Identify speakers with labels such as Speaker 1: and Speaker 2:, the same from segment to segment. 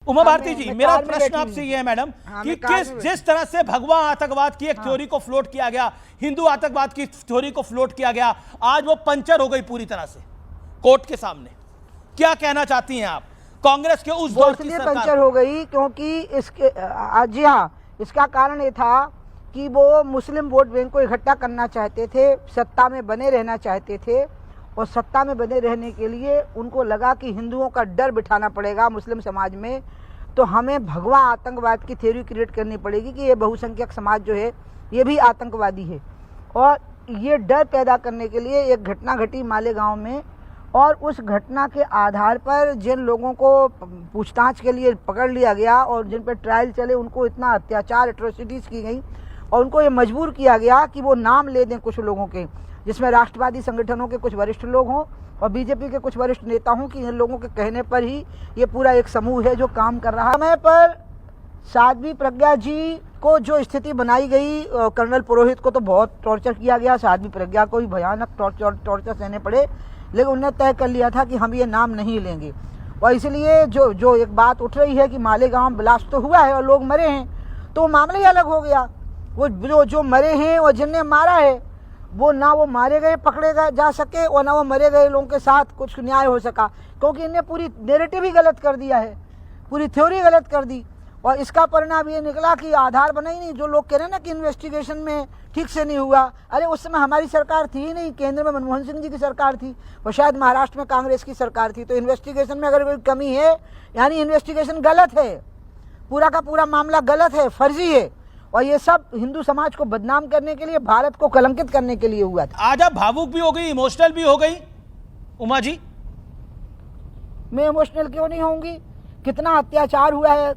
Speaker 1: उमा भारती जी, मेरा प्रश्न आपसे ये है मैडम कि जिस तरह से भगवा आतंकवाद की एक थ्योरी को फ्लोट किया गया, हिंदू आतंकवाद की थ्योरी को फ्लोट किया गया, आज वो पंचर हो गई पूरी तरह से कोर्ट के सामने। क्या कहना चाहती हैं आप कांग्रेस के उस दौर की सरकार?
Speaker 2: पंचर हो गई क्योंकि इसके जी हाँ, इसका कारण ये था कि वो मुस्लिम वोट बैंक को इकट्ठा करना चाहते थे, सत्ता में बने रहना चाहते थे, और सत्ता में बने रहने के लिए उनको लगा कि हिंदुओं का डर बिठाना पड़ेगा मुस्लिम समाज में, तो हमें भगवा आतंकवाद की थ्योरी क्रिएट करनी पड़ेगी कि ये बहुसंख्यक समाज जो है ये भी आतंकवादी है। और ये डर पैदा करने के लिए एक घटना घटी मालेगांव में, और उस घटना के आधार पर जिन लोगों को पूछताछ के लिए पकड़ लिया गया और जिन पर ट्रायल चले, उनको इतना अत्याचार, एट्रोसिटीज़ की गई, और उनको ये मजबूर किया गया कि वो नाम ले दें कुछ लोगों के, जिसमें राष्ट्रवादी संगठनों के कुछ वरिष्ठ लोग हों और बीजेपी के कुछ वरिष्ठ नेता हों, कि इन लोगों के कहने पर ही ये पूरा एक समूह है जो काम कर रहा है। समय पर साध्वी प्रज्ञा जी को जो स्थिति बनाई गई, कर्नल पुरोहित को तो बहुत टॉर्चर किया गया, साध्वी प्रज्ञा को भी भयानक टॉर्चर सहने पड़े, लेकिन उन्होंने तय कर लिया था कि हम ये नाम नहीं लेंगे। और इसलिए जो एक बात उठ रही है कि मालेगांव ब्लास्ट तो हुआ है और लोग मरे हैं, तो मामला ही अलग हो गया। वो जो मरे हैं और जिनने मारा है, वो ना वो मारे गए पकड़े गए जा सके, और ना वो मरे गए लोगों के साथ कुछ न्याय हो सका, क्योंकि इन्हें पूरी नैरेटिव ही गलत कर दिया है, पूरी थ्योरी गलत कर दी। और इसका परिणाम ये निकला कि आधार बना ही नहीं। जो लोग कह रहे हैं ना कि इन्वेस्टिगेशन में ठीक से नहीं हुआ, अरे उस समय हमारी सरकार थी ही नहीं, केंद्र में मनमोहन सिंह जी की सरकार थी और शायद महाराष्ट्र में कांग्रेस की सरकार थी। तो इन्वेस्टिगेशन में अगर कोई कमी है, यानी इन्वेस्टिगेशन गलत है, पूरा का पूरा मामला गलत है, फर्जी है, और ये सब हिंदू समाज को बदनाम करने के लिए, भारत को कलंकित करने के लिए हुआ था।
Speaker 1: आज आप भावुक भी हो गई, इमोशनल भी हो गई उमा जी?
Speaker 2: मैं इमोशनल क्यों नहीं होंगी? कितना अत्याचार हुआ है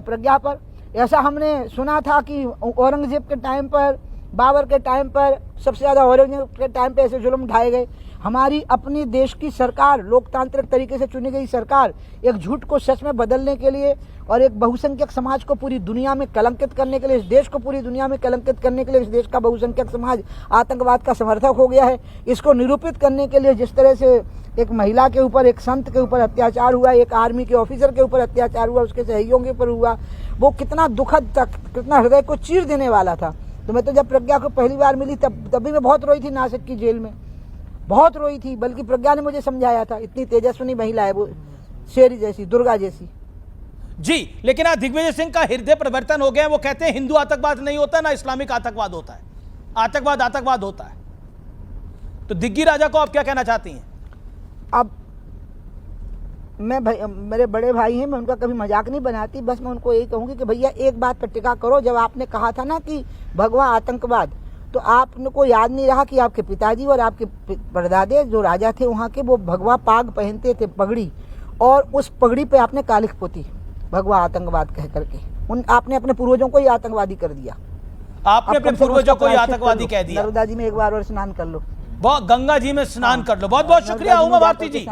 Speaker 2: प्रज्ञा पर। ऐसा हमने सुना था कि औरंगजेब के टाइम पर, बाबर के टाइम पर, सबसे ज़्यादा औरंगजेब के टाइम पे ऐसे जुल्म ढाए गए। हमारी अपनी देश की सरकार, लोकतांत्रिक तरीके से चुनी गई सरकार, एक झूठ को सच में बदलने के लिए और एक बहुसंख्यक समाज को पूरी दुनिया में कलंकित करने के लिए, इस देश को पूरी दुनिया में कलंकित करने के लिए, इस देश का बहुसंख्यक समाज आतंकवाद का समर्थक हो गया है। इसको निरूपित करने के लिए जिस तरह से एक महिला के ऊपर, एक संत के ऊपर अत्याचार हुआ, एक आर्मी के ऑफिसर के ऊपर अत्याचार हुआ, उसके सहयोगियों पर हुआ, वो कितना दुखद तक, कितना हृदय को चीर देने वाला था। तो मैं तो जब प्रज्ञा को पहली बार मिली तब भी मैं बहुत रोई थी, नासिक की जेल में बहुत रोई थी। बल्कि प्रज्ञा ने मुझे समझाया था, इतनी तेजस्विनी महिला है वो, शेर जैसी, दुर्गा जैसी।
Speaker 1: जी, लेकिन आज दिग्विजय सिंह का हृदय परिवर्तन हो गया। वो कहते हैं हिंदू आतंकवाद नहीं होता, ना इस्लामिक आतंकवाद होता है, आतंकवाद होता है। तो दिग्गी राजा को आप क्या कहना चाहती हैं?
Speaker 2: अब मेरे बड़े भाई हैं, मैं उनका कभी मजाक नहीं बनाती, बस मैं उनको यही कहूँगी कि भैया एक बात पर टिका करो। जब आपने कहा था ना कि भगवा आतंकवाद, तो आपने को याद नहीं रहा कि आपके पिताजी और आपके परदादे जो राजा थे वहाँ के, वो भगवा पाग पहनते थे, पगड़ी, और उस पगड़ी पे आपने कालिख पोती भगवा आतंकवाद कह करके। आपने अपने पूर्वजों को ही आतंकवादी कर दिया।
Speaker 1: आपने अपने पूर्वजों को ही आतंकवादी कह दिया।
Speaker 2: नर्मदा जी में एक बार और स्नान कर लो,
Speaker 1: गंगा जी में स्नान कर लो। बहुत बहुत शुक्रिया उमा भारती जी।